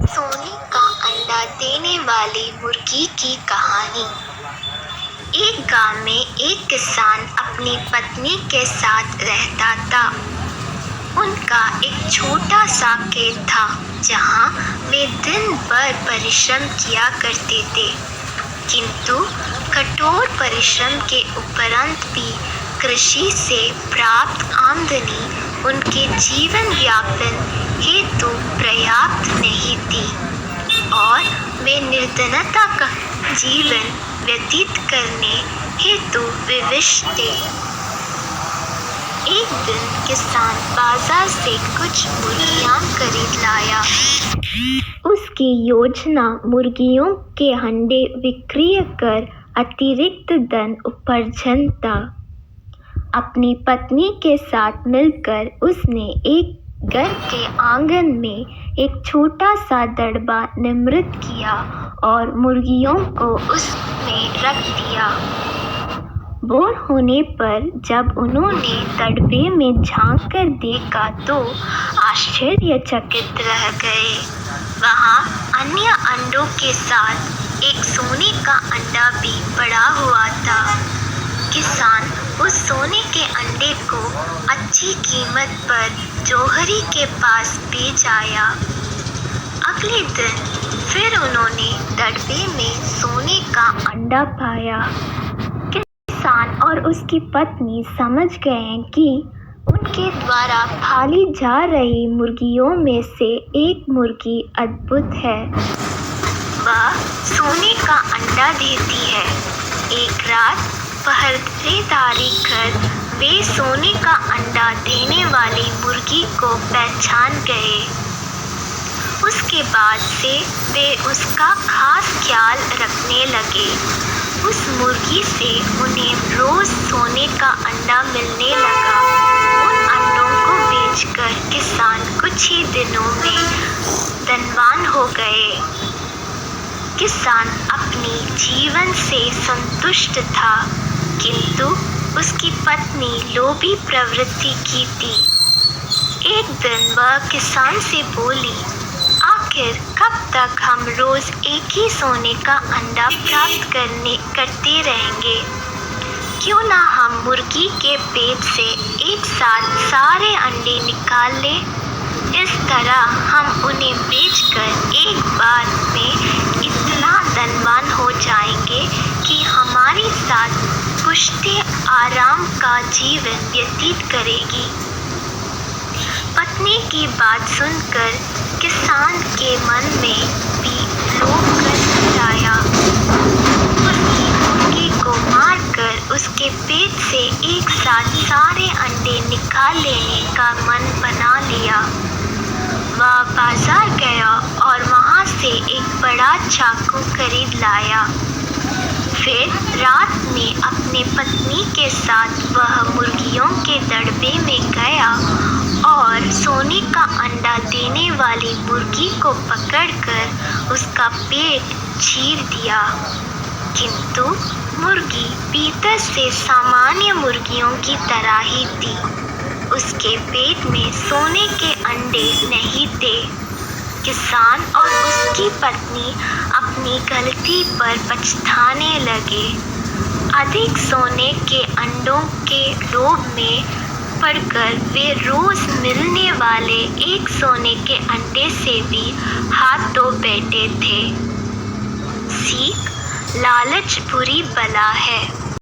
सोने का अंडा देने वाली मुर्गी की कहानी। एक गांव में एक किसान अपनी पत्नी के साथ रहता था। उनका एक छोटा सा खेत था जहां वे दिन भर परिश्रम किया करते थे, किंतु कठोर परिश्रम के उपरांत भी कृषि से प्राप्त आमदनी उनके जीवन यापन हेतु पर्याप्त नहीं थी और वे निर्धनता का जीवन व्यतीत करने हेतु विवश थे। एक दिन किसान बाजार से कुछ मुर्गियां खरीद लाया। उसकी योजना मुर्गियों के अंडे विक्रय कर अतिरिक्त धन उपार्जन था। अपनी पत्नी के साथ मिलकर उसने एक घर के आंगन में एक छोटा सा दड़बा निर्मित किया और मुर्गियों को उसमें रख दिया। भोर होने पर जब उन्होंने दड़बे में झांक कर देखा तो आश्चर्यचकित रह गए। वहां अन्य अंडों के साथ एक सोने का अंडा भी पड़ा हुआ था। किसान उस सोने के अंडे को अच्छी कीमत पर जौहरी के पास बेच आया। अगले दिन फिर उन्होंने दड़बे में सोने का अंडा पाया। किसान और उसकी पत्नी समझ गए कि उनके द्वारा पाली जा रही मुर्गियों में से एक मुर्गी अद्भुत है। वह सोने का अंडा देती है। एक रात पहरेदारी कर वे सोने का अंडा देने वाली मुर्गी को पहचान गए। उसके बाद से वे उसका खास ख्याल रखने लगे। उस मुर्गी से उन्हें रोज सोने का अंडा मिलने लगा। उन अंडों को बेचकर किसान कुछ ही दिनों में धनवान हो गए। किसान अपनी जीवन से संतुष्ट था, किंतु उसकी पत्नी लोभी प्रवृत्ति की थी। एक दिन वह किसान से बोली, आखिर कब तक हम रोज एक ही सोने का अंडा प्राप्त करते रहेंगे? क्यों ना हम मुर्गी के पेट से एक साथ सारे अंडे निकाल लें? इस तरह हम उन्हें बेचकर एक बार में इतना धनवान हो जाएंगे कि हमारे साथ पुष्टि आराम का जीवन व्यतीत करेगी। पत्नी की बात सुनकर किसान के मन में भी लोभ कर आया। उसकी मुर्गी को मारकर उसके पेट से एक साथ सारे अंडे निकाल लेने का मन बना लिया। वह बाजार गया और वहां से एक बड़ा चाकू खरीद लाया। फिर रात में अपनी पत्नी के साथ वह मुर्गियों के दड़बे में गया और सोने का अंडा देने वाली मुर्गी को पकड़कर उसका पेट चीर दिया, किंतु मुर्गी भीतर से सामान्य मुर्गियों की तरह ही थी। उसके पेट में सोने के अंडे नहीं थे। किसान और उसकी पत्नी अपनी गलती पर पछताने लगे। अधिक सोने के अंडों के लोभ में पड़कर वे रोज मिलने वाले एक सोने के अंडे से भी हाथ धो बैठे थे। सीख, लालच बुरी बला है।